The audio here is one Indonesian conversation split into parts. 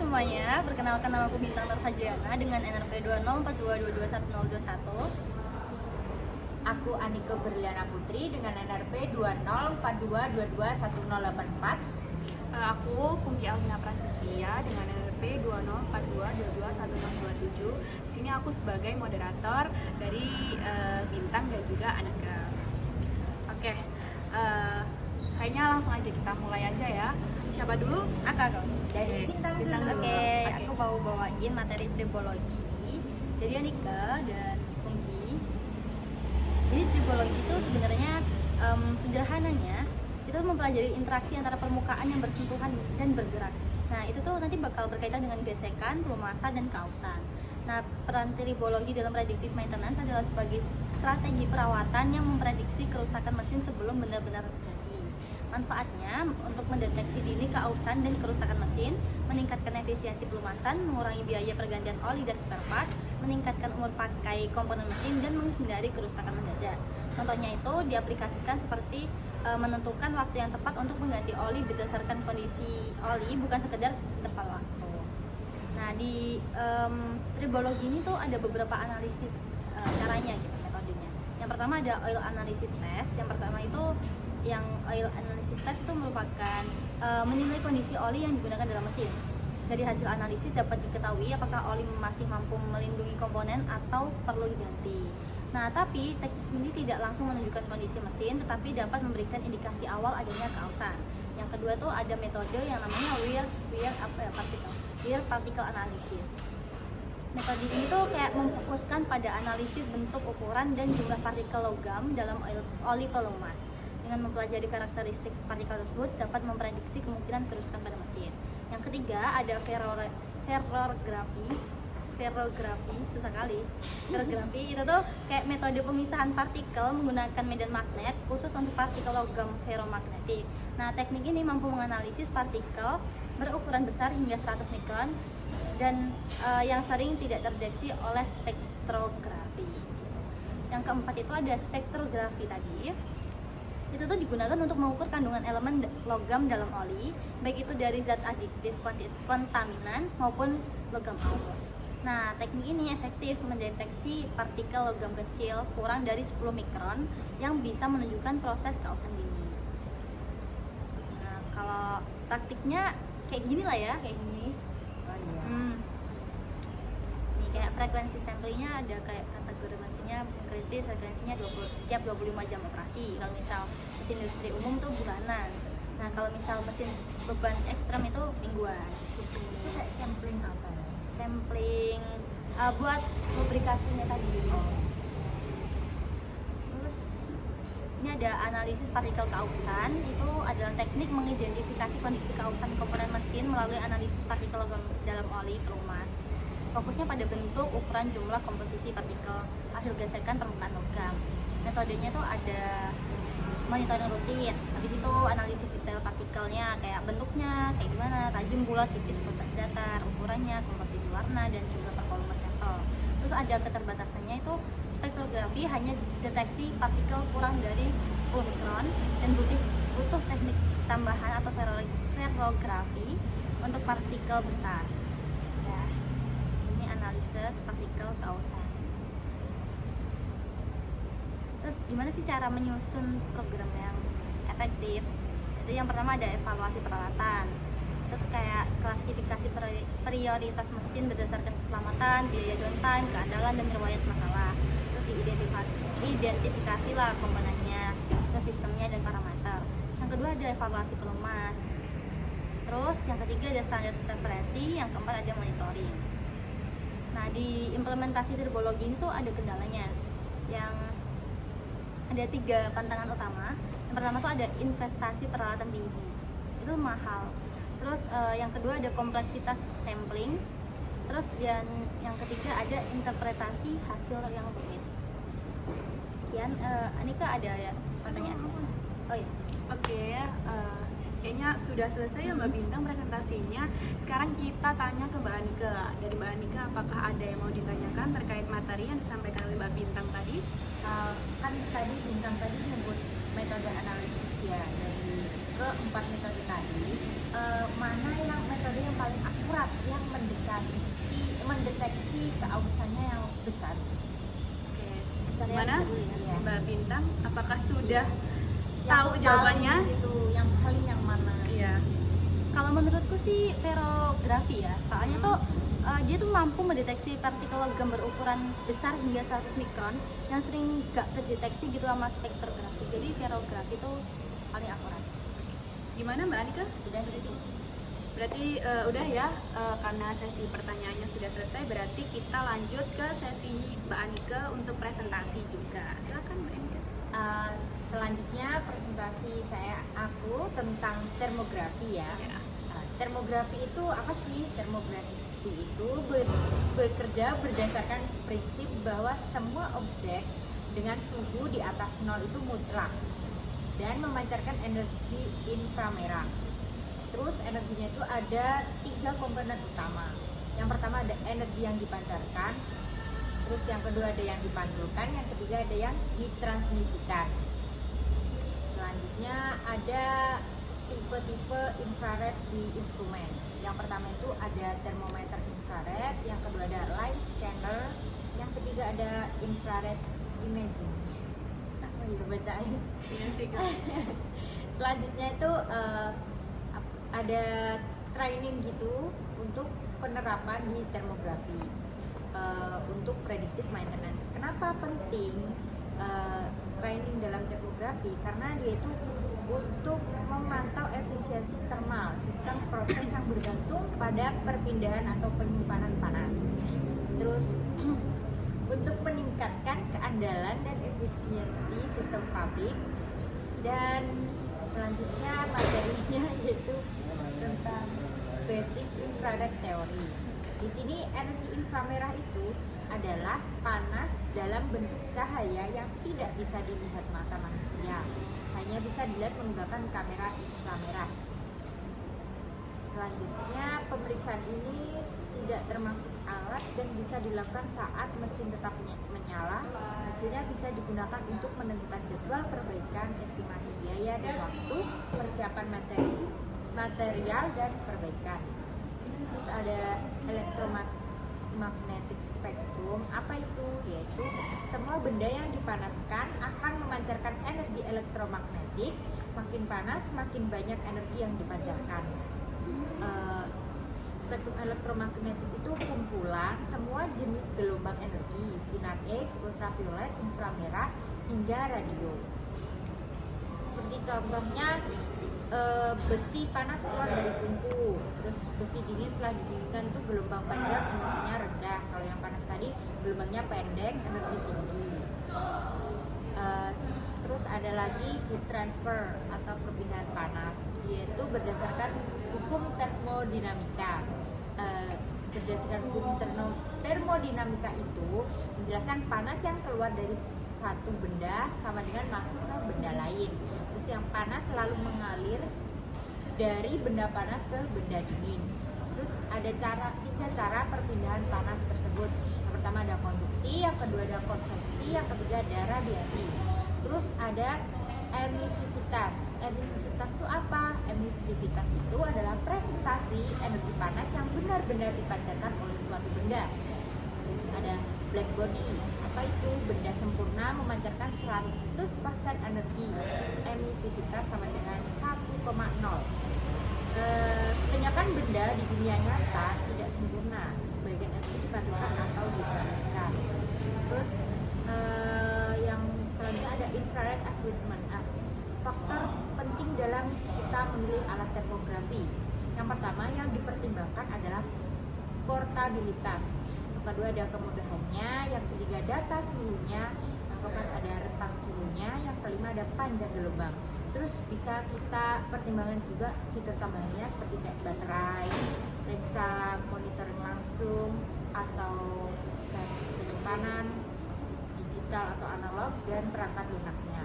semuanya, perkenalkan nama aku Bintang Nur Hajriana dengan NRP 2042221021. Aku Anike Berliana Putri dengan NRP 2042221084. Aku Pungki Alvina Prasistia dengan NRP 2042221027. Di sini aku sebagai moderator dari Bintang dan juga Anike. Oke, kayaknya langsung aja kita mulai aja ya. Siapa dulu? Aku. Dari Bintang dulu. Oke, aku mau bawain materi tribologi. Jadi Anike dan Pungki. Jadi tribologi itu sebenarnya sederhananya itu mempelajari interaksi antara permukaan yang bersentuhan dan bergerak. Nah, itu tuh nanti bakal berkaitan dengan gesekan, pelumasan, dan kausan. Nah, peran tribologi dalam predictive maintenance adalah sebagai strategi perawatan yang memprediksi kerusakan mesin sebelum benar-benar terjadi. Manfaatnya untuk mendeteksi dini keausan dan kerusakan mesin, meningkatkan efisiensi pelumasan, mengurangi biaya pergantian oli dan spare part, meningkatkan umur pakai komponen mesin, dan menghindari kerusakan mendadak. Contohnya itu diaplikasikan seperti menentukan waktu yang tepat untuk mengganti oli berdasarkan kondisi oli, bukan sekedar tepat waktu. Nah, di tribologi ini tuh ada beberapa analisis caranya gitu, metodenya. Yang pertama ada oil analysis test. Yang pertama itu yang oil analysis test itu merupakan menilai kondisi oli yang digunakan dalam mesin. Dari hasil analisis dapat diketahui apakah oli masih mampu melindungi komponen atau perlu diganti. Nah, tapi teknik ini tidak langsung menunjukkan kondisi mesin, tetapi dapat memberikan indikasi awal adanya keausan. Yang kedua tuh ada metode yang namanya wear particle analysis. Metode ini tuh kayak memfokuskan pada analisis bentuk, ukuran, dan jumlah partikel logam dalam oli pelumas. Dengan mempelajari karakteristik partikel tersebut dapat memprediksi kemungkinan kerusakan pada mesin. Yang ketiga ada ferrografi, susah kali. Ferrografi itu tuh kayak metode pemisahan partikel menggunakan medan magnet khusus untuk partikel logam ferromagnetik. Nah, teknik ini mampu menganalisis partikel berukuran besar hingga 100 mikron dan yang sering tidak terdeteksi oleh spektrografi. Yang keempat itu ada spektrografi tadi. Itu tuh digunakan untuk mengukur kandungan elemen logam dalam oli, baik itu dari zat adiktif kontaminan maupun logam halus. Nah, teknik ini efektif mendeteksi partikel logam kecil kurang dari 10 mikron yang bisa menunjukkan proses keausan dini. Nah, kalau praktiknya kayak gini lah ya, kayak gini. Oh iya. Nih kayak frekuensi samplingnya ada kayak kategori mesinnya, mesin kritis frekuensinya setiap 25 jam operasi. Kalau misal mesin industri umum tuh bulanan. Nah, kalau misal mesin beban ekstrem itu mingguan. Itu kayak sampling apa ya? Sampling buat lubrikasinya tadi. Terus ini ada analisis partikel keausan. Itu adalah teknik mengidentifikasi kondisi keausan komponen mesin melalui analisis partikel dalam oli pelumas. Fokusnya pada bentuk, ukuran, jumlah, komposisi partikel hasil gesekan permukaan logam. Metodenya tuh ada monitoring rutin, habis itu analisis detail partikelnya kayak bentuknya kayak gimana, tajam, bulat, tipis, datar, ukurannya, komposisi warna, dan jumlah per volume sampel. Terus ada keterbatasannya itu spektrografi hanya deteksi partikel kurang dari 10 mikron dan butuh teknik tambahan atau ferrografi untuk partikel besar. Ya, ini analisis partikel keausan. Terus gimana sih cara menyusun program yang efektif? Itu yang pertama ada evaluasi peralatan. Itu tuh kayak klasifikasi prioritas mesin berdasarkan keselamatan, biaya downtime, keandalan, dan riwayat masalah. Terus diidentifikasi lah komponennya, terus sistemnya dan parameter. Yang kedua ada evaluasi pelumas. Terus yang ketiga ada standar referensi, yang keempat ada monitoring. Nah, di implementasi tribologi ini tuh ada kendalanya. Yang ada 3 pantangan utama. Yang pertama tuh ada investasi peralatan tinggi, itu mahal. Terus yang kedua ada kompleksitas sampling. Terus dan yang ketiga ada interpretasi hasil yang rumit. Sekian, Anika ada ya pertanyaan? Oh ya. Oke, kayaknya sudah selesai ya Mbak Bintang presentasinya. Sekarang kita tanya ke Mbak Anike. Dari Mbak Anike, apakah ada yang mau ditanyakan terkait materi yang disampaikan oleh Mbak Bintang tadi? Kan tadi Bintang tadi menyebut metode analisis ya, dari ke 4 metode tadi, mana yang metode yang paling akurat yang besar. Oke. Cari Gimana yang dulu ya. Mbak Bintang? Apakah sudah Yang tahu paling jawabannya? gitu, yang paling yang mana? Iya. Kalau menurutku sih ferografi ya, soalnya tuh dia tuh mampu mendeteksi partikel logam berukuran besar hingga 100 mikron yang sering gak terdeteksi gitu sama spektrografi. Jadi ferografi itu paling akurat. Gimana Mbak Anika? Sudah cukup. Berarti udah ya, karena sesi pertanyaannya sudah selesai, berarti kita lanjut ke sesi Mbak Anika untuk presentasi juga. Silakan Mbak Anika. Selanjutnya presentasi aku tentang termografi ya. Ya. Termografi itu apa sih? Termografi itu bekerja berdasarkan prinsip bahwa semua objek dengan suhu di atas 0 itu mutlak dan memancarkan energi inframerah. Terus energinya itu ada 3 komponen utama. Yang pertama ada energi yang dipancarkan, terus yang kedua ada yang dipantulkan, yang ketiga ada yang ditransmisikan. Selanjutnya ada tipe-tipe infrared di instrumen. Yang pertama itu ada termometer infrared, yang kedua ada light scanner, yang ketiga ada infrared imaging. Apa ya bacain? Iya sih Kak. Selanjutnya itu ada training gitu untuk penerapan di termografi untuk predictive maintenance. Kenapa penting training dalam termografi? Karena dia itu untuk memantau efisiensi termal, sistem proses yang bergantung pada perpindahan atau penyimpanan panas. Terus untuk meningkatkan keandalan dan efisiensi sistem pabrik. Dan selanjutnya materinya yaitu tentang basic infrared theory. Di sini energi inframerah itu adalah panas dalam bentuk cahaya yang tidak bisa dilihat mata manusia, hanya bisa dilihat menggunakan kamera inframerah. Selanjutnya pemeriksaan ini tidak termasuk alat dan bisa dilakukan saat mesin tetap menyala. Hasilnya bisa digunakan untuk menentukan jadwal perbaikan, estimasi biaya dan waktu, persiapan material dan perbaikan. Terus ada elektromagnetic spectrum. Apa itu? Yaitu semua benda yang dipanaskan akan memancarkan energi elektromagnetik. Makin panas, makin banyak energi yang dipancarkan. Spektrum elektromagnetik itu kumpulan semua jenis gelombang energi, sinar X, ultraviolet, inframerah, hingga radio. Seperti contohnya besi panas keluar dari tungku, terus besi dingin setelah didinginkan itu gelombang panjang energinya rendah. Kalau yang panas tadi gelombangnya pendek, energi tinggi. Terus ada lagi heat transfer atau perpindahan panas, yaitu berdasarkan hukum termodinamika. Berdasarkan hukum termodinamika itu menjelaskan panas yang keluar dari satu benda sama dengan masuk ke benda lain. Terus yang panas selalu mengalir dari benda panas ke benda dingin. Terus ada tiga cara perpindahan panas tersebut. Yang pertama ada konduksi, yang kedua ada konveksi, yang ketiga ada radiasi. Terus ada emisivitas. Emisivitas itu apa? Emisivitas itu adalah presentasi energi panas yang benar-benar dipancarkan oleh suatu benda. Terus ada black body. Apa itu? Benda sempurna memancarkan 100% energi. Emisivitas sama dengan 1,0. Kebanyakan benda di dunia nyata tidak sempurna. Sebagian energi dipantulkan atau ditransferkan. Terus yang selanjutnya ada infrared equipment. Faktor penting dalam kita memilih alat termografi. Yang pertama yang dipertimbangkan adalah portabilitas. Yang kedua ada kemudahannya. Yang ketiga data suhunya. Yang keempat ada rentang suhunya. Yang kelima ada panjang gelombang. Terus bisa kita pertimbangkan juga fitur tambahannya seperti kayak baterai, lensa monitoring langsung, atau sensus penyimpanan digital atau analog, dan perangkat lunaknya.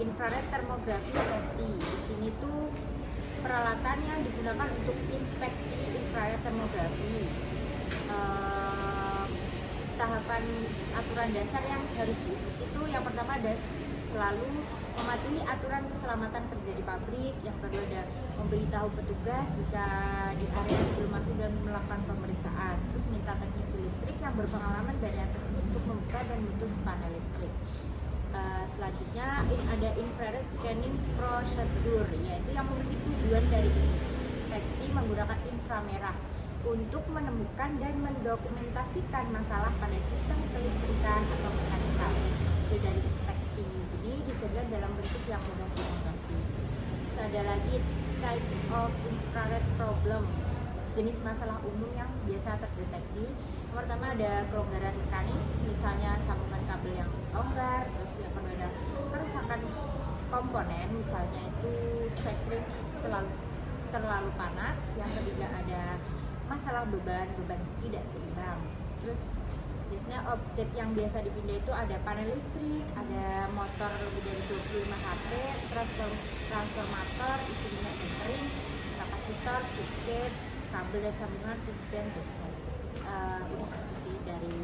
Infrared thermography safety. Di sini tuh peralatan yang digunakan untuk inspeksi infrared thermography. Tahapan aturan dasar yang harus diikuti itu yang pertama ada selalu mematuhi aturan keselamatan kerja di pabrik. Yang kedua ada memberitahu petugas jika di area sebelum masuk dan melakukan pemeriksaan. Terus minta teknisi listrik yang berpengalaman dari atas untuk membuka dan menutup panel listrik. Selanjutnya ada infrared scanning procedure, yaitu yang memiliki tujuan dari inspeksi menggunakan inframerah untuk menemukan dan mendokumentasikan masalah pada sistem kelistrikan atau mekanikal hasil dari inspeksi. Jadi disediakan dalam bentuk yang mudah dimengerti. Terus ada lagi types of infrared problem, jenis masalah umum yang biasa terdeteksi. Yang pertama ada kelonggaran mekanis, misalnya sambungan kabel yang longgar. Terus yang kedua ada kerusakan komponen, misalnya itu secret terlalu panas. Yang ketiga ada masalah beban tidak seimbang. Terus biasanya objek yang biasa dipindah itu ada panel listrik, ada motor lebih dari 25 HP, transformator, isi minyak dan kering, kapasitor, switchgear, kabel dan sambungan, fuse dan udah itu sih dari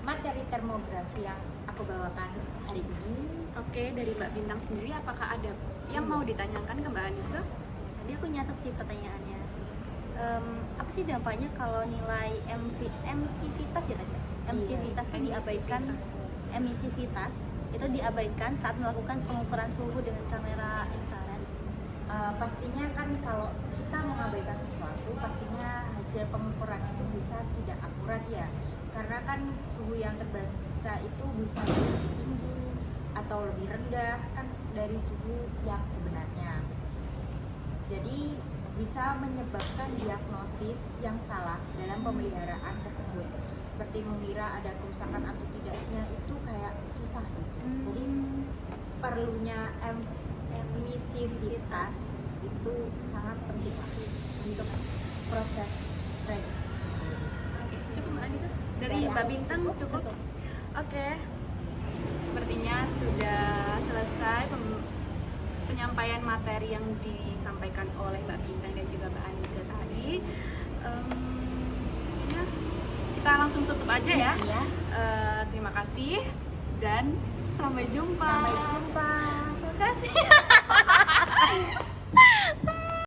materi termografi yang aku bawakan hari ini. Oke, dari Mbak Bintang sendiri apakah ada yang mau ditanyakan ke Mbak Anika? Tadi aku nyatet sih pertanyaannya. Apa sih dampaknya kalau nilai emisivitas ya tadi? Emisivitas itu diabaikan, emisivitas itu diabaikan saat melakukan pengukuran suhu dengan kamera infrared. Pastinya kan kalau kita mengabaikan sesuatu, pastinya hasil pengukuran itu bisa tidak akurat ya, karena kan suhu yang terbaca itu bisa lebih tinggi atau lebih rendah kan dari suhu yang sebenarnya. Jadi bisa menyebabkan diagnosis yang salah dalam pemeliharaan tersebut, seperti mengira ada kerusakan atau tidaknya itu kayak susah gitu. Jadi perlunya emisivitas itu sangat penting untuk proses prediksi. Cukup Mbak Anika? Dari Mbak Bintang cukup? Oke, sepertinya sudah selesai penyampaian materi yang disampaikan oleh Mbak Bintang dan juga Mbak Anika tadi. Ya, kita langsung tutup aja ya. Iya. Terima kasih dan sampai jumpa. Sampai jumpa. Terima kasih.